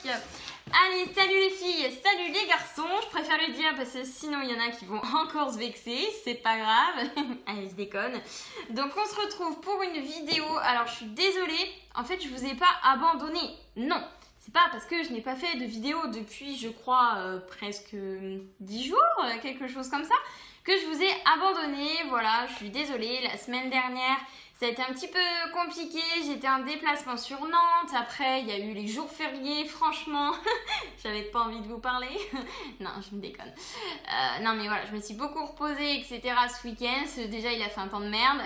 Allez, salut les filles, salut les garçons. Je préfère le dire parce que sinon il y en a qui vont encore se vexer. C'est pas grave. Allez, je déconne. Donc on se retrouve pour une vidéo. Alors je suis désolée. En fait, je vous ai pas abandonné. Non. C'est pas parce que je n'ai pas fait de vidéo depuis, je crois, presque 10 jours, quelque chose comme ça, que je vous ai abandonné. Voilà, je suis désolée. La semaine dernière, ça a été un petit peu compliqué. J'étais en déplacement sur Nantes. Après, il y a eu les jours fériés. Franchement, j'avais pas envie de vous parler. Non, je me déconne. Non, mais voilà, je me suis beaucoup reposée, etc. ce week-end. Déjà, il a fait un temps de merde.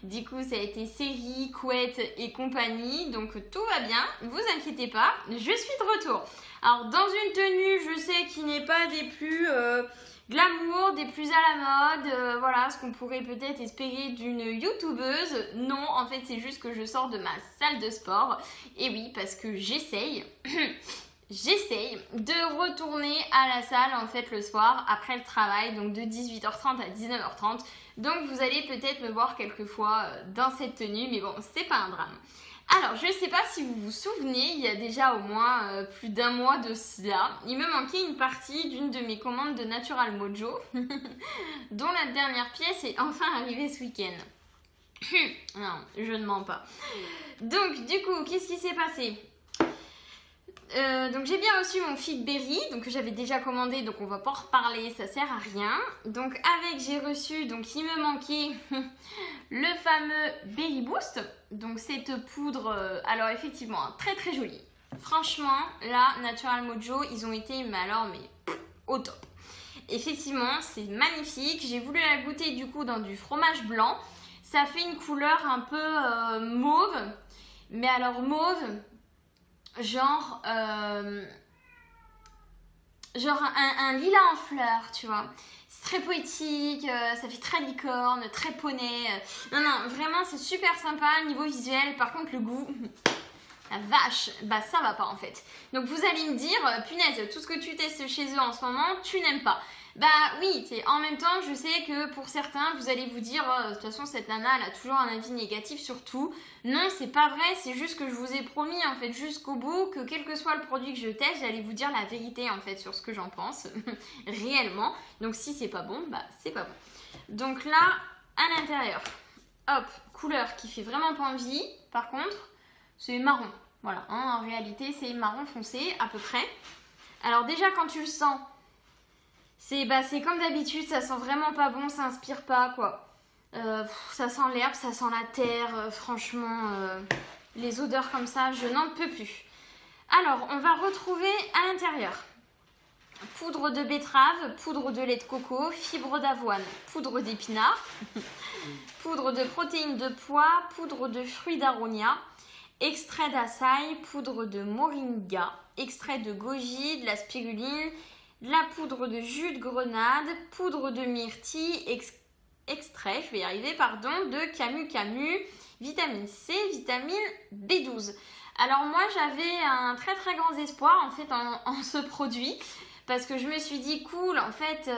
Du coup, ça a été série, couette et compagnie. Donc, tout va bien. Vous inquiétez pas. Je suis de retour. Alors, dans une tenue, je sais qui n'est pas des plus glamour, des plus à la mode, voilà ce qu'on pourrait peut-être espérer d'une youtubeuse. Non, en fait c'est juste que je sors de ma salle de sport. Et oui, parce que j'essaye j'essaye de retourner à la salle en fait le soir après le travail, donc de 18h30 à 19h30. Donc vous allez peut-être me voir quelquefois dans cette tenue, mais bon, c'est pas un drame. Alors, je ne sais pas si vous vous souvenez, il y a déjà au moins plus d'un mois de cela, il me manquait une partie d'une de mes commandes de Natural Mojo, dont la dernière pièce est enfin arrivée ce week-end. Non, je ne mens pas. Donc, du coup, qu'est-ce qui s'est passé ? Donc j'ai bien reçu mon Fitberry, donc que j'avais déjà commandé, donc on va pas en reparler, ça sert à rien. Donc avec j'ai reçu, donc il me manquait le fameux Berry Boost, donc cette poudre, alors effectivement très très jolie. Franchement là, Natural Mojo, ils ont été, mais alors au top. Effectivement c'est magnifique, j'ai voulu la goûter du coup dans du fromage blanc, ça fait une couleur un peu mauve, mais alors mauve, genre un lilas en fleurs, tu vois. C'est très poétique, ça fait très licorne, très poney. Non, vraiment, c'est super sympa niveau visuel. Par contre, le goût, la vache, bah ça va pas en fait. Donc vous allez me dire, punaise, tout ce que tu testes chez eux en ce moment, tu n'aimes pas. Bah oui, en même temps, je sais que pour certains, vous allez vous dire, de toute façon, cette nana, elle a toujours un avis négatif sur tout. Non, c'est pas vrai, c'est juste que je vous ai promis, en fait, jusqu'au bout, que quel que soit le produit que je teste, j'allais vous dire la vérité, en fait, sur ce que j'en pense, réellement. Donc si c'est pas bon, bah c'est pas bon. Donc là, à l'intérieur, hop, couleur qui fait vraiment pas envie, par contre, c'est marron. Voilà, hein, en réalité, c'est marron foncé, à peu près. Alors déjà, quand tu le sens, c'est comme d'habitude, ça sent vraiment pas bon, ça inspire pas quoi. Ça sent l'herbe, ça sent la terre, franchement, les odeurs comme ça, je n'en peux plus. Alors, on va retrouver à l'intérieur poudre de betterave, poudre de lait de coco, fibre d'avoine, poudre d'épinard, poudre de protéines de pois, poudre de fruits d'aronia, extrait d'açaï, poudre de moringa, extrait de goji, de la spiruline, de la poudre de jus de grenade, poudre de myrtille, extrait, je vais y arriver, pardon, de camu, vitamine C, vitamine B12. Alors moi j'avais un très très grand espoir en fait en ce produit parce que je me suis dit cool, en fait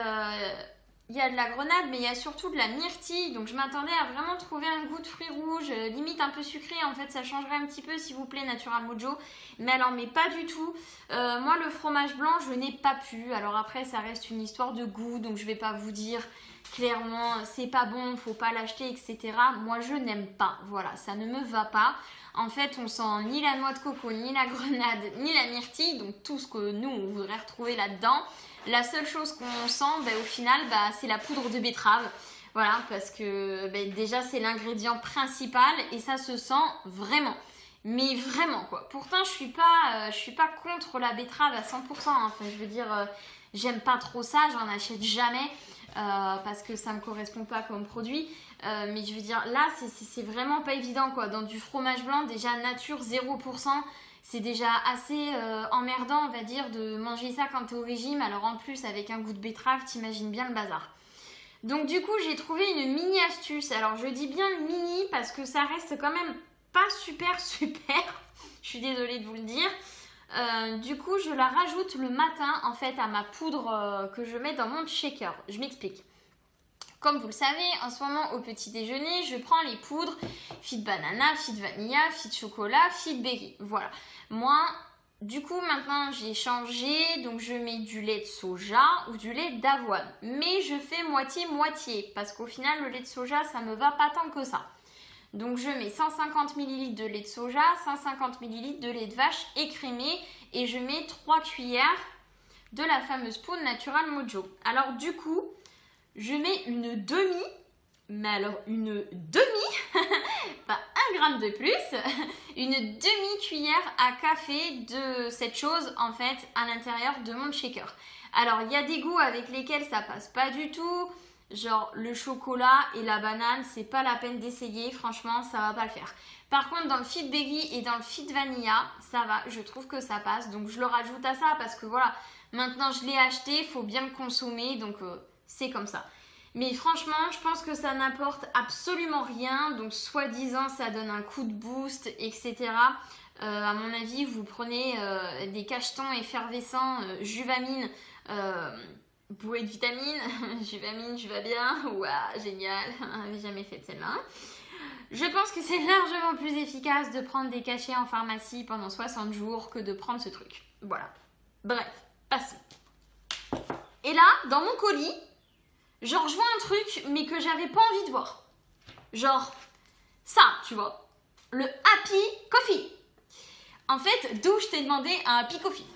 il y a de la grenade mais il y a surtout de la myrtille, donc je m'attendais à vraiment trouver un goût de fruits rouges, limite un peu sucré, en fait ça changerait un petit peu s'il vous plaît Natural Mojo, mais alors mais pas du tout. Moi le fromage blanc je n'ai pas pu, alors après ça reste une histoire de goût, donc je vais pas vous dire clairement c'est pas bon, faut pas l'acheter, etc. Moi je n'aime pas, voilà, ça ne me va pas. En fait on sent ni la noix de coco, ni la grenade, ni la myrtille, donc tout ce que nous on voudrait retrouver là-dedans. La seule chose qu'on sent au final c'est la poudre de betterave, voilà, parce que déjà c'est l'ingrédient principal et ça se sent vraiment. Mais vraiment quoi. Pourtant je suis pas contre la betterave à 100%, hein. Enfin je veux dire, j'aime pas trop ça, j'en achète jamais parce que ça me correspond pas comme produit. Mais je veux dire là c'est vraiment pas évident quoi. Dans du fromage blanc déjà nature 0%, c'est déjà assez emmerdant on va dire de manger ça quand t'es au régime. Alors en plus avec un goût de betterave, t'imagines bien le bazar. Donc du coup j'ai trouvé une mini astuce. Alors je dis bien mini parce que ça reste quand même pas super. Je suis désolée de vous le dire. Du coup je la rajoute le matin en fait à ma poudre que je mets dans mon shaker. Je m'explique. Comme vous le savez, en ce moment au petit déjeuner, je prends les poudres Fit Banana, Fit Vanilla, Fit Chocolat, Fit Berry. Voilà. Moi, du coup, maintenant, j'ai changé. Donc, je mets du lait de soja ou du lait d'avoine. Mais je fais moitié-moitié. Parce qu'au final, le lait de soja, ça me va pas tant que ça. Donc, je mets 150 ml de lait de soja, 150 ml de lait de vache écrémé. Et je mets 3 cuillères de la fameuse poudre Natural Mojo. Alors, du coup, je mets une demi. Mais alors, une demi, pas 1 gramme de plus, une demi-cuillère à café de cette chose, en fait, à l'intérieur de mon shaker. Alors, il y a des goûts avec lesquels ça passe pas du tout, genre le chocolat et la banane, c'est pas la peine d'essayer, franchement, ça va pas le faire. Par contre, dans le Fit Veggie et dans le Fit Vanilla, ça va, je trouve que ça passe, donc je le rajoute à ça parce que voilà, maintenant je l'ai acheté, il faut bien le consommer, donc c'est comme ça. Mais franchement, je pense que ça n'apporte absolument rien. Donc, soi-disant, ça donne un coup de boost, etc. À mon avis, vous prenez des cachetons effervescents, Juvamine, bourré de vitamines. Juvamine, je vais bien. Ouah, génial. J'avais jamais fait celle-là. Je pense que c'est largement plus efficace de prendre des cachets en pharmacie pendant 60 jours que de prendre ce truc. Voilà. Bref, passons. Et là, dans mon colis, genre, je vois un truc, mais que j'avais pas envie de voir. Genre, ça, tu vois. Le Happy Coffee. En fait, d'où je t'ai demandé un Happy Coffee.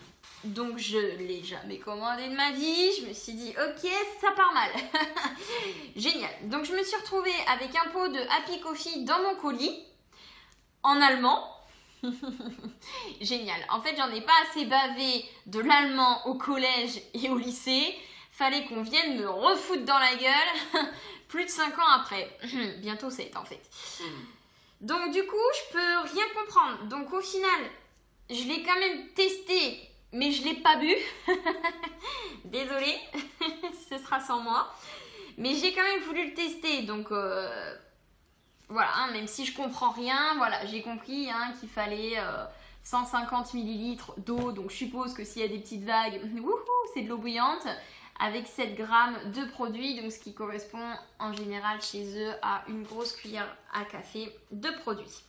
Donc, je l'ai jamais commandé de ma vie. Je me suis dit, ok, ça part mal. Génial. Donc, je me suis retrouvée avec un pot de Happy Coffee dans mon colis. En allemand. Génial. En fait, j'en ai pas assez bavé de l'allemand au collège et au lycée. Fallait qu'on vienne me refoutre dans la gueule plus de 5 ans après. Bientôt 7 en fait. Donc du coup, je peux rien comprendre. Donc au final, je l'ai quand même testé, mais je l'ai pas bu. Désolée, ce sera sans moi. Mais j'ai quand même voulu le tester, donc voilà, hein, même si je comprends rien, voilà, j'ai compris hein, qu'il fallait 150 ml d'eau. Donc je suppose que s'il y a des petites vagues, wouhou, c'est de l'eau bouillante. Avec 7 grammes de produits, donc ce qui correspond en général chez eux à une grosse cuillère à café de produits.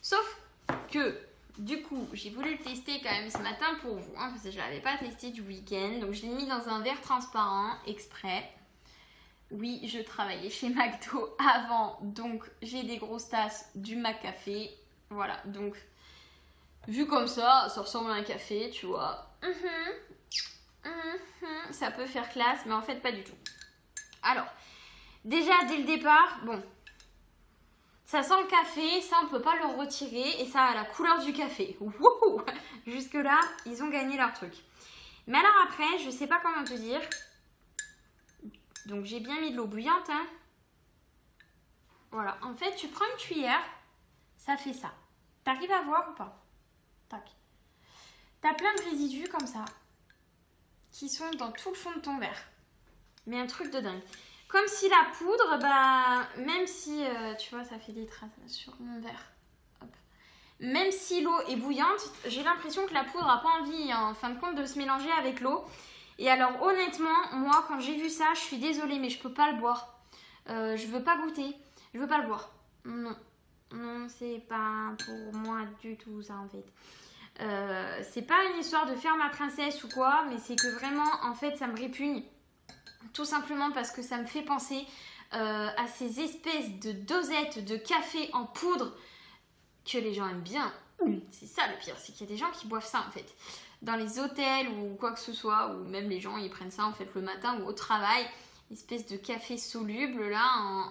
Sauf que, du coup, j'ai voulu le tester quand même ce matin pour vous, hein, parce que je ne l'avais pas testé du week-end. Donc je l'ai mis dans un verre transparent, exprès. Oui, je travaillais chez McDo avant, donc j'ai des grosses tasses du McCafé. Voilà, donc vu comme ça ressemble à un café, tu vois. Ça peut faire classe, mais en fait pas du tout. Alors, déjà dès le départ, bon, ça sent le café, ça on peut pas le retirer et ça a la couleur du café. Wouhou. Jusque là, ils ont gagné leur truc. Mais alors après, je sais pas comment te dire. Donc j'ai bien mis de l'eau bouillante. Hein. Voilà, en fait tu prends une cuillère, ça fait ça. T'arrives à voir ou pas? Tac. T'as plein de résidus comme ça. Qui sont dans tout le fond de ton verre. Mais un truc de dingue. Comme si la poudre, bah, même si, tu vois, ça fait des traces sur mon verre. Hop. Même si l'eau est bouillante, j'ai l'impression que la poudre n'a pas envie, en fin de compte, de se mélanger avec l'eau. Et alors, honnêtement, moi, quand j'ai vu ça, je suis désolée, mais je peux pas le boire. Je veux pas goûter. Je veux pas le boire. Non. Non, c'est pas pour moi du tout, ça, en fait. C'est pas une histoire de faire ma princesse ou quoi, mais c'est que vraiment en fait ça me répugne tout simplement parce que ça me fait penser à ces espèces de dosettes de café en poudre que les gens aiment bien. C'est ça le pire, c'est qu'il y a des gens qui boivent ça en fait dans les hôtels ou quoi que ce soit, ou même les gens ils prennent ça en fait le matin ou au travail. Espèce de café soluble là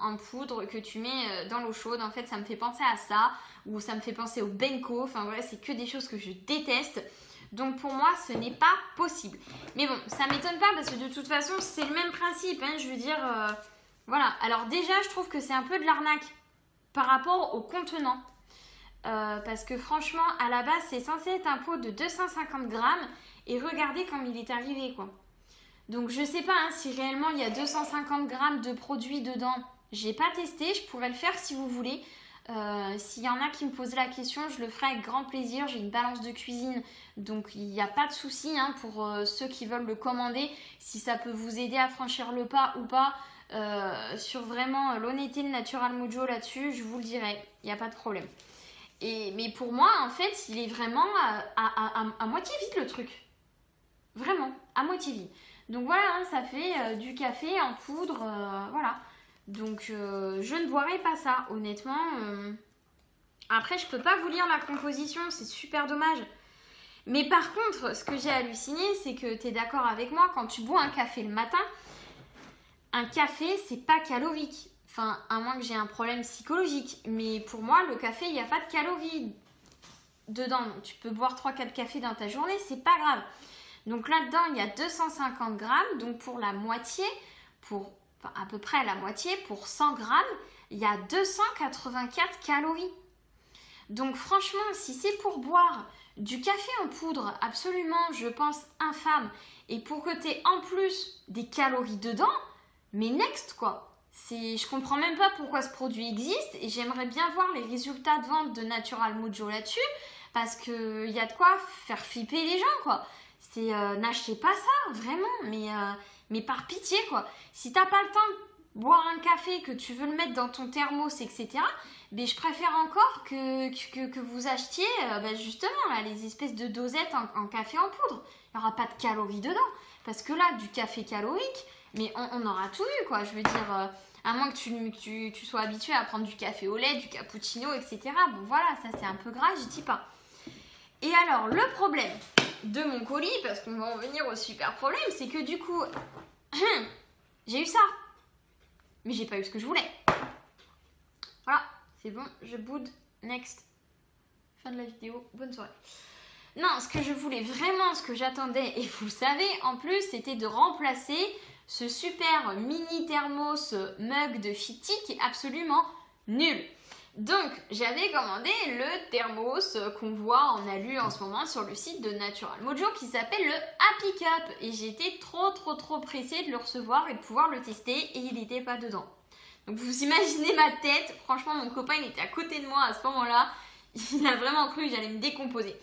en poudre que tu mets dans l'eau chaude. En fait ça me fait penser à ça, ou ça me fait penser au Benko. Enfin voilà, c'est que des choses que je déteste, donc pour moi ce n'est pas possible. Mais bon, ça m'étonne pas parce que de toute façon c'est le même principe hein, je veux dire voilà. Alors déjà je trouve que c'est un peu de l'arnaque par rapport au contenant parce que franchement à la base c'est censé être un pot de 250 grammes et regardez comme il est arrivé quoi. Donc je sais pas hein, si réellement il y a 250 grammes de produits dedans. J'ai pas testé, je pourrais le faire si vous voulez. S'il y en a qui me posent la question, je le ferai avec grand plaisir. J'ai une balance de cuisine, donc il n'y a pas de souci hein, pour ceux qui veulent le commander. Si ça peut vous aider à franchir le pas ou pas, sur vraiment l'honnêteté de Natural Mojo là-dessus, je vous le dirai, il n'y a pas de problème. Mais pour moi, en fait, il est vraiment à moitié vide le truc. Vraiment, à moitié vide. Donc voilà, hein, ça fait du café en poudre, voilà. Donc je ne boirai pas ça, honnêtement. Après, je peux pas vous lire la composition, c'est super dommage. Mais par contre, ce que j'ai halluciné, c'est que tu es d'accord avec moi, quand tu bois un café le matin, un café, c'est pas calorique. Enfin, à moins que j'ai un problème psychologique. Mais pour moi, le café, il n'y a pas de calories dedans. Donc, tu peux boire 3-4 cafés dans ta journée, c'est pas grave. Donc là-dedans, il y a 250 grammes. Donc pour la moitié, à peu près la moitié, pour 100 grammes, il y a 284 calories. Donc franchement, si c'est pour boire du café en poudre, absolument, je pense, infâme, et pour que tu aies en plus des calories dedans, mais next quoi. Je comprends même pas pourquoi ce produit existe et j'aimerais bien voir les résultats de vente de Natural Mojo là-dessus parce qu'il y a de quoi faire flipper les gens quoi. N'achetez pas ça, vraiment, mais par pitié quoi. Si t'as pas le temps de boire un café, que tu veux le mettre dans ton thermos, etc., mais je préfère encore que vous achetiez justement là, les espèces de dosettes en café en poudre. Il n'y aura pas de calories dedans. Parce que là, du café calorique, mais on aura tout eu quoi. Je veux dire, à moins que tu sois habitué à prendre du café au lait, du cappuccino, etc. Bon voilà, ça c'est un peu gras, je dis pas. Et alors, le problème de mon colis, parce qu'on va en venir au super problème, c'est que du coup, j'ai eu ça. Mais j'ai pas eu ce que je voulais. Voilà, c'est bon, je boude. Next. Fin de la vidéo, bonne soirée. Non, ce que je voulais vraiment, ce que j'attendais, et vous le savez, en plus, c'était de remplacer ce super mini thermos mug de Fiti qui est absolument nul. Donc, j'avais commandé le thermos qu'on voit en alu en ce moment sur le site de Natural Mojo qui s'appelle le Happy Cup. Et j'étais trop pressée de le recevoir et de pouvoir le tester et il n'était pas dedans. Donc, vous imaginez ma tête. Franchement, mon copain, il était à côté de moi à ce moment-là. Il a vraiment cru que j'allais me décomposer.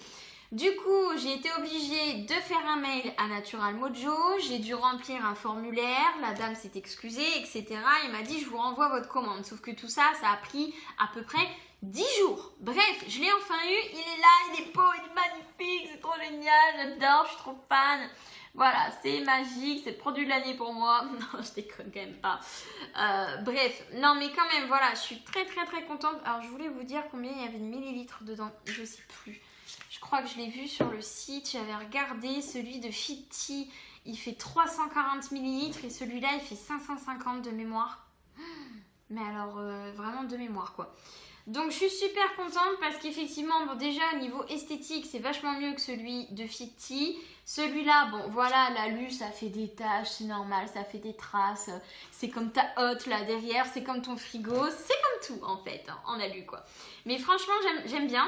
Du coup, j'ai été obligée de faire un mail à Natural Mojo, j'ai dû remplir un formulaire, la dame s'est excusée, etc. Il m'a dit je vous renvoie votre commande. Sauf que tout ça, ça a pris à peu près 10 jours. Bref, je l'ai enfin eu, il est là, il est beau, il est magnifique, c'est trop génial, j'adore, je suis trop fan. Voilà, c'est magique, c'est le produit de l'année pour moi. Non, je déconne quand même pas. Bref, non mais quand même, voilà, je suis très contente. Alors, je voulais vous dire combien il y avait de millilitres dedans, je sais plus. Je crois que je l'ai vu sur le site, j'avais regardé, celui de Fiti, il fait 340 ml et celui-là, il fait 550 de mémoire. Mais alors, vraiment de mémoire, quoi. Donc, je suis super contente parce qu'effectivement, bon, déjà, au niveau esthétique, c'est vachement mieux que celui de Fiti. Celui-là, bon, voilà, l'alu, ça fait des taches, c'est normal, ça fait des traces. C'est comme ta hotte, là, derrière, c'est comme ton frigo. C'est comme tout, en fait, hein, en alu, quoi. Mais franchement, j'aime bien.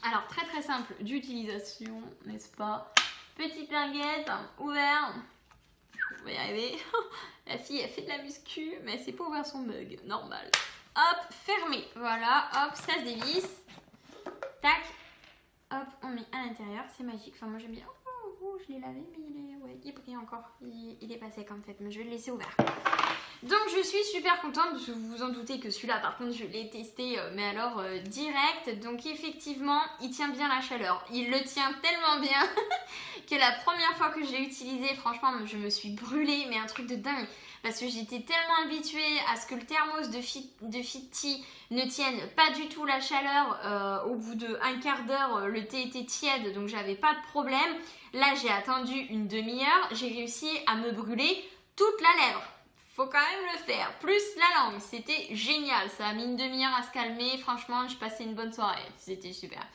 Alors, très simple d'utilisation, n'est-ce pas? Petite linguette, ouvert. On va y arriver. La fille, elle fait de la muscu, mais c'est pour ouvrir son mug, normal. Hop, fermé. Voilà, hop, ça se dévisse. Tac. Hop, on met à l'intérieur, c'est magique. Enfin, moi j'aime bien. Oh, je l'ai lavé, mais il brille encore. Il est pas sec en fait, mais je vais le laisser ouvert. Donc je suis super contente, vous vous en doutez que celui-là par contre je l'ai testé mais alors direct, donc effectivement il tient bien la chaleur, il le tient tellement bien que la première fois que je l'ai utilisé franchement je me suis brûlée mais un truc de dingue parce que j'étais tellement habituée à ce que le thermos de Fiti ne tienne pas du tout la chaleur, au bout de un quart d'heure le thé était tiède donc j'avais pas de problème, là j'ai attendu une demi-heure, j'ai réussi à me brûler toute la lèvre. Faut quand même le faire, plus la langue, c'était génial, ça a mis une demi-heure à se calmer, franchement j'ai passé une bonne soirée, c'était super.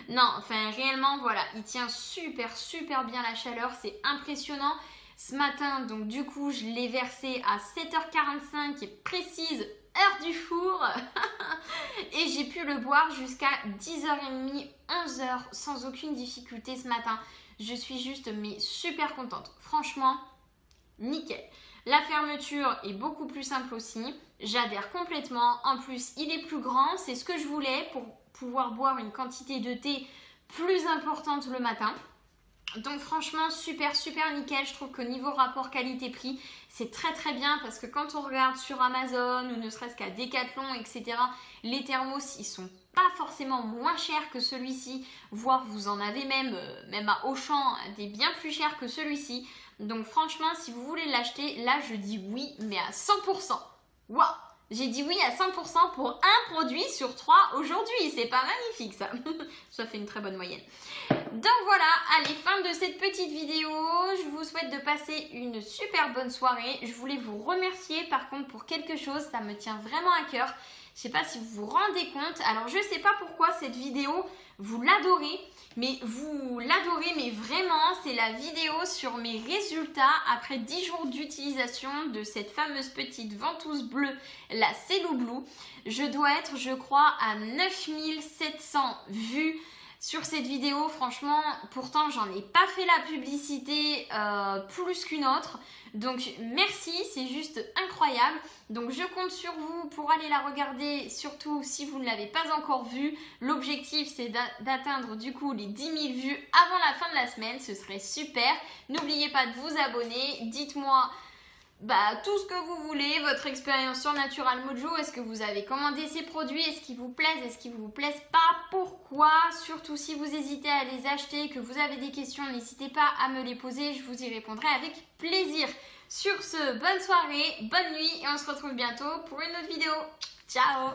Non, enfin réellement voilà, il tient super bien la chaleur, c'est impressionnant. Ce matin, donc du coup je l'ai versé à 7h45, qui est précise, heure du four, et j'ai pu le boire jusqu'à 10h30, 11h, sans aucune difficulté ce matin. Je suis juste mais super contente, franchement, nickel. La fermeture est beaucoup plus simple aussi, j'adhère complètement, en plus il est plus grand, c'est ce que je voulais pour pouvoir boire une quantité de thé plus importante le matin. Donc franchement super nickel, je trouve qu'au niveau rapport qualité-prix c'est très bien parce que quand on regarde sur Amazon ou ne serait-ce qu'à Decathlon etc, les thermos ils sont pas forcément moins cher que celui-ci, voire vous en avez même à Auchan des bien plus chers que celui-ci. Donc franchement, si vous voulez l'acheter, là je dis oui, mais à 100%. Waouh! J'ai dit oui à 100% pour un produit sur 3 aujourd'hui. C'est pas magnifique ça. Ça fait une très bonne moyenne. Donc voilà, allez, fin de cette petite vidéo. Je vous souhaite de passer une super bonne soirée. Je voulais vous remercier par contre pour quelque chose. Ça me tient vraiment à cœur. Je sais pas si vous vous rendez compte. Alors je sais pas pourquoi cette vidéo, vous l'adorez. Mais vraiment, c'est la vidéo sur mes résultats après 10 jours d'utilisation de cette fameuse petite ventouse bleue, la Cello Blue. Je dois être, je crois, à 9700 vues sur cette vidéo. Franchement, pourtant, j'en ai pas fait la publicité plus qu'une autre. Donc, merci, c'est juste incroyable. Donc, je compte sur vous pour aller la regarder, surtout si vous ne l'avez pas encore vue. L'objectif, c'est d'atteindre du coup les 10 000 vues avant la fin de la semaine. Ce serait super. N'oubliez pas de vous abonner. Dites-moi tout ce que vous voulez, votre expérience sur Natural Mojo. Est-ce que vous avez commandé ces produits? Est-ce qu'ils vous plaisent? Est-ce qu'ils vous plaisent pas? Pourquoi? Surtout si vous hésitez à les acheter, que vous avez des questions, n'hésitez pas à me les poser. Je vous y répondrai avec plaisir. Sur ce, bonne soirée, bonne nuit et on se retrouve bientôt pour une autre vidéo. Ciao!